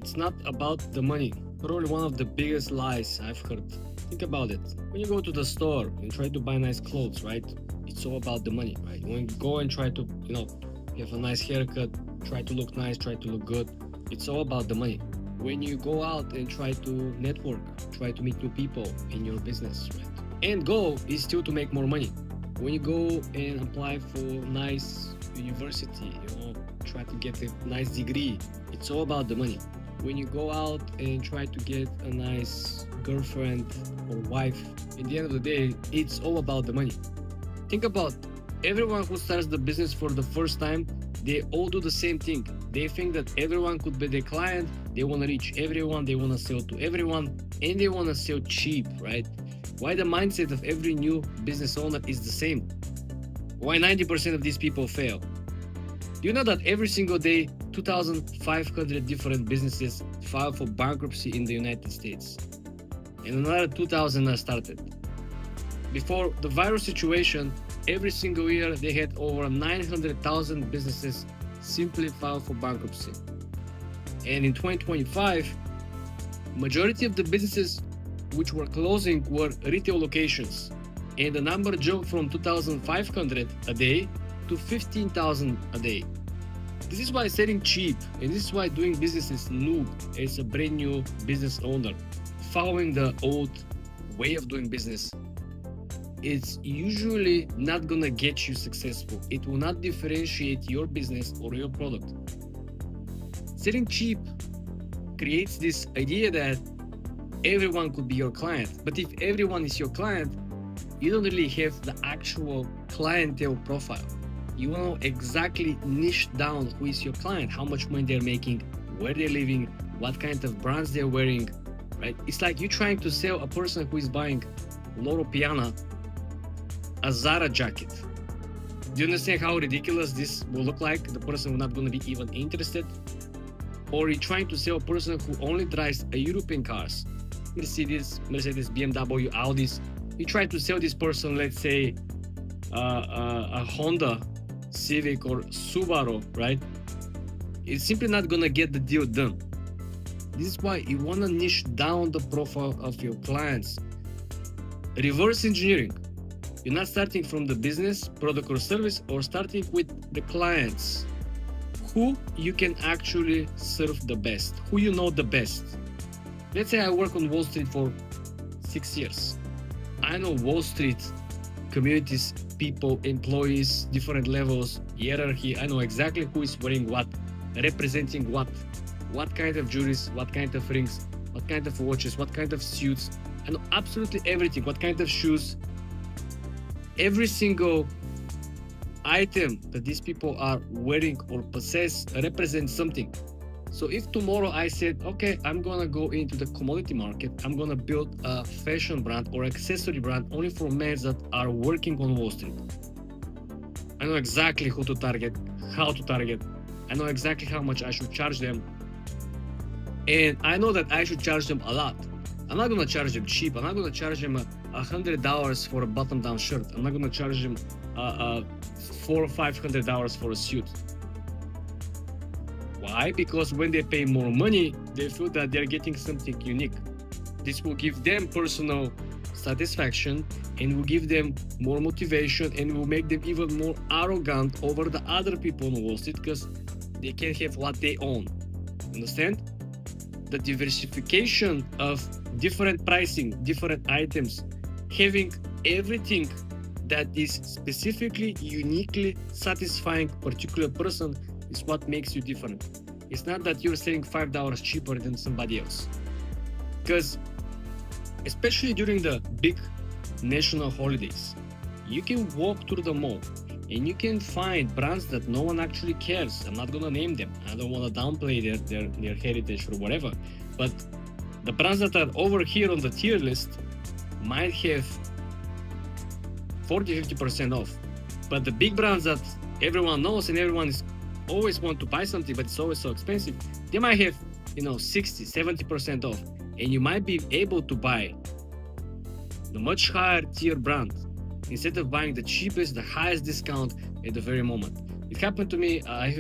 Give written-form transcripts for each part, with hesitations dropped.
It's not about the money. Probably one of the biggest lies I've heard. Think about it. When you go to the store and try to buy nice clothes, right? It's all about the money, right? When you go and try to, have a nice haircut, try to look nice, try to look good, it's all about the money. When you go out and try to network, try to meet new people in your business, right? End goal is still to make more money. When you go and apply for nice university, try to get a nice degree, it's all about the money. When you go out and try to get a nice girlfriend or wife, at the end of the day, it's all about the money. Think about everyone who starts the business for the first time, they all do the same thing. They think that everyone could be their client, they want to reach everyone, they want to sell to everyone, and they want to sell cheap, right? Why the mindset of every new business owner is the same? Why 90% of these people fail? Do you know that every single day, 2,500 different businesses file for bankruptcy in the United States? And another 2,000 are started. Before the virus situation, every single year they had over 900,000 businesses simply file for bankruptcy. And in 2025, majority of the businesses which were closing were retail locations. And the number jumped from 2,500 a day to 15,000 a day. This is why selling cheap, and this is why doing business is noob as a brand new business owner. Following the old way of doing business, it's usually not gonna get you successful. It will not differentiate your business or your product. Selling cheap creates this idea that everyone could be your client. But if everyone is your client, you don't really have the actual clientele profile. You want to know exactly niche down who is your client, how much money they're making, where they're living, what kind of brands they're wearing, right? It's like you trying to sell a person who is buying Loro Piana a Zara jacket. Do you understand how ridiculous this will look like? The person will not going to be even interested. Or you're trying to sell a person who only drives a European cars, Mercedes, BMW, Audis. You try to sell this person, let's say, a Honda Civic or Subaru, right? It's simply not gonna get the deal done. This is why you wanna niche down the profile of your clients. Reverse engineering. You're not starting from the business, product or service, or starting with the clients. Who you can actually serve the best, who you know the best. Let's say I work on Wall Street for 6 years. I know Wall Street communities, people, employees, different levels, hierarchy. I know exactly who is wearing what, representing what kind of jewelries, what kind of rings, what kind of watches, what kind of suits. I know absolutely everything, what kind of shoes. Every single item that these people are wearing or possess represents something. So if tomorrow I said, okay, I'm gonna go into the commodity market, I'm gonna build a fashion brand or accessory brand only for men that are working on Wall Street. I know exactly who to target, how to target. I know exactly how much I should charge them. And I know that I should charge them a lot. I'm not gonna charge them cheap. I'm not gonna charge them $100 for a button-down shirt. I'm not gonna charge them $400 or $500 for a suit. Why? Because when they pay more money, they feel that they're getting something unique. This will give them personal satisfaction and will give them more motivation and will make them even more arrogant over the other people on Wall Street because they can have what they own. Understand? The diversification of different pricing, different items, having everything that is specifically, uniquely satisfying particular person is what makes you different. It's not that you're selling $5 cheaper than somebody else. Because especially during the big national holidays, you can walk through the mall and you can find brands that no one actually cares. I'm not gonna name them. I don't want to downplay their heritage or whatever. But the brands that are over here on the tier list might have 40-50% off. But the big brands that everyone knows and everyone is always want to buy something, but it's always so expensive, they might have 60-70% off, and you might be able to buy the much higher tier brand instead of buying the cheapest, the highest discount at the very moment. It happened to me. I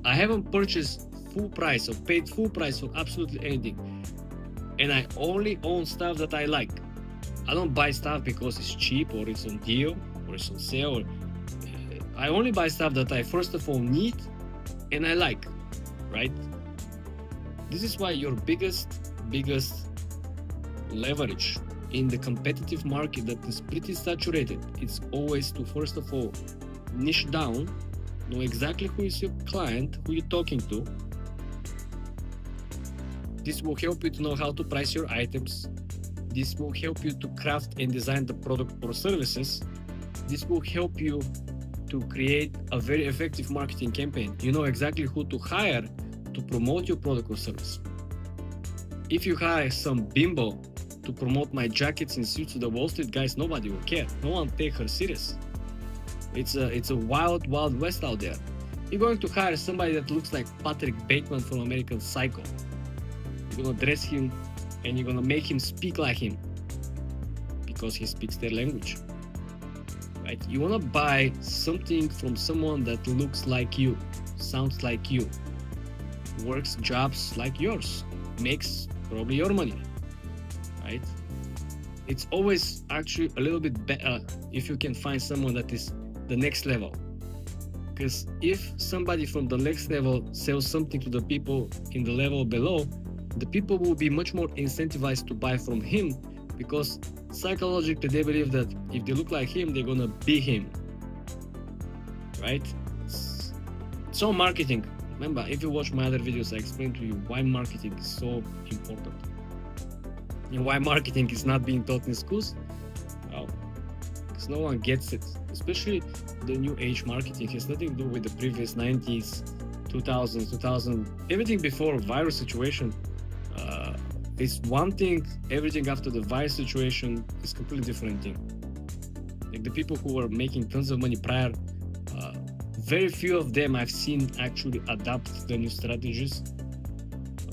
haven't purchased full price or paid full price for absolutely anything. And I only own stuff that I like. I don't buy stuff because it's cheap or it's on deal or it's on sale. I only buy stuff that I first of all need and I like, right? This is why your biggest leverage in the competitive market that is pretty saturated, it's always to first of all niche down, know exactly who is your client, who you're talking to. This will help you to know how to price your items. This will help you to craft and design the product or services. This will help you to create a very effective marketing campaign. You know exactly who to hire to promote your product or service. If you hire some bimbo to promote my jackets and suits to the Wall Street guys, nobody will care. No one take her serious. It's a wild west out there. You're going to hire somebody that looks like Patrick Bateman from American Psycho. You're gonna dress him and you're gonna make him speak like him because he speaks their language, right? You wanna buy something from someone that looks like you, sounds like you, works jobs like yours, makes probably your money, right? It's always actually a little bit better if you can find someone that is the next level. Because if somebody from the next level sells something to the people in the level below, the people will be much more incentivized to buy from him because psychologically they believe that if they look like him, they're gonna be him, right? It's all marketing. Remember, if you watch my other videos, I explain to you why marketing is so important and why marketing is not being taught in schools. Well, because no one gets it, especially the new age marketing has nothing to do with the previous 90s, 2000, everything before virus situation. It's one thing, everything after the virus situation is completely different thing. Like the people who were making tons of money prior, very few of them I've seen actually adapt the new strategies.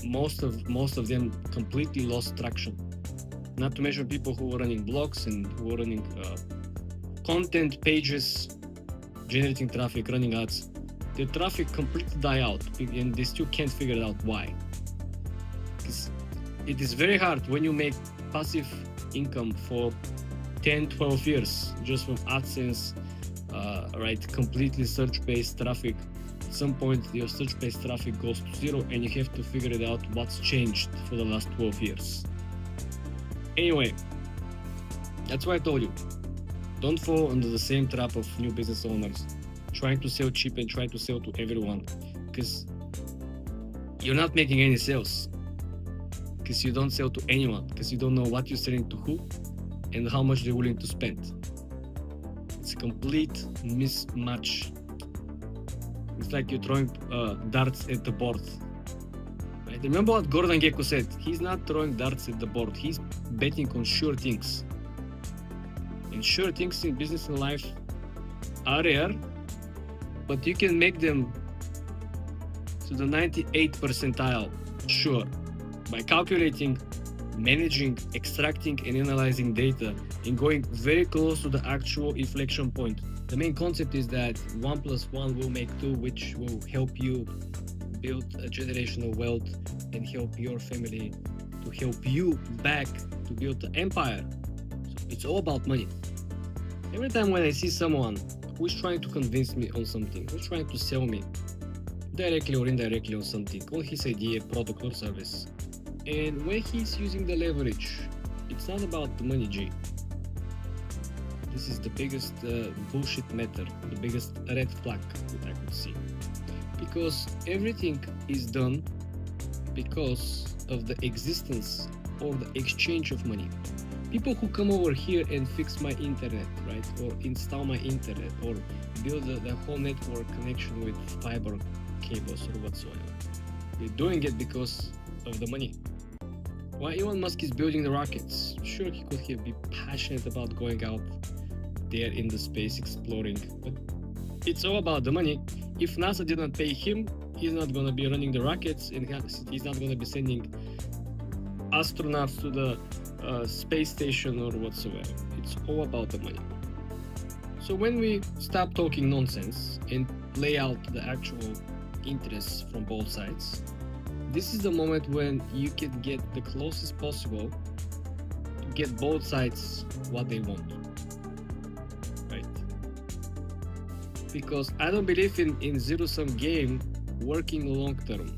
Most of them completely lost traction. Not to mention people who were running blogs and who were running content pages, generating traffic, running ads. Their traffic completely died out and they still can't figure out why. It is very hard when you make passive income for 10-12 years just from AdSense, right? Completely search-based traffic. At some point your search-based traffic goes to zero and you have to figure it out what's changed for the last 12 years. Anyway, that's why I told you, don't fall under the same trap of new business owners trying to sell cheap and try to sell to everyone, because you're not making any sales, because you don't sell to anyone, because you don't know what you're selling to who and how much they're willing to spend. It's a complete mismatch. It's like you're throwing darts at the board. Right? Remember what Gordon Gekko said? He's not throwing darts at the board. He's betting on sure things. And sure things in business and life are rare, but you can make them to the 98th percentile sure by calculating, managing, extracting and analyzing data and going very close to the actual inflection point. The main concept is that 1 + 1 will make 2, which will help you build a generational wealth and help your family to help you back to build the empire. So it's all about money. Every time when I see someone who is trying to convince me on something, who's trying to sell me directly or indirectly on something, on his idea, product or service, and when he's using the leverage, it's not about the money, G. This is the biggest bullshit matter, the biggest red flag that I could see. Because everything is done because of the existence or the exchange of money. People who come over here and fix my internet, right, or install my internet, or build the whole network connection with fiber cables or whatsoever, they're doing it because of the money. Why Elon Musk is building the rockets? Sure, he could be passionate about going out there in the space exploring, but it's all about the money. If NASA didn't pay him, he's not gonna be running the rockets and he's not gonna be sending astronauts to the space station or whatsoever. It's all about the money. So when we stop talking nonsense and lay out the actual interests from both sides, This is the moment when you can get the closest possible to get both sides what they want, right? Because I don't believe in zero-sum game working long term.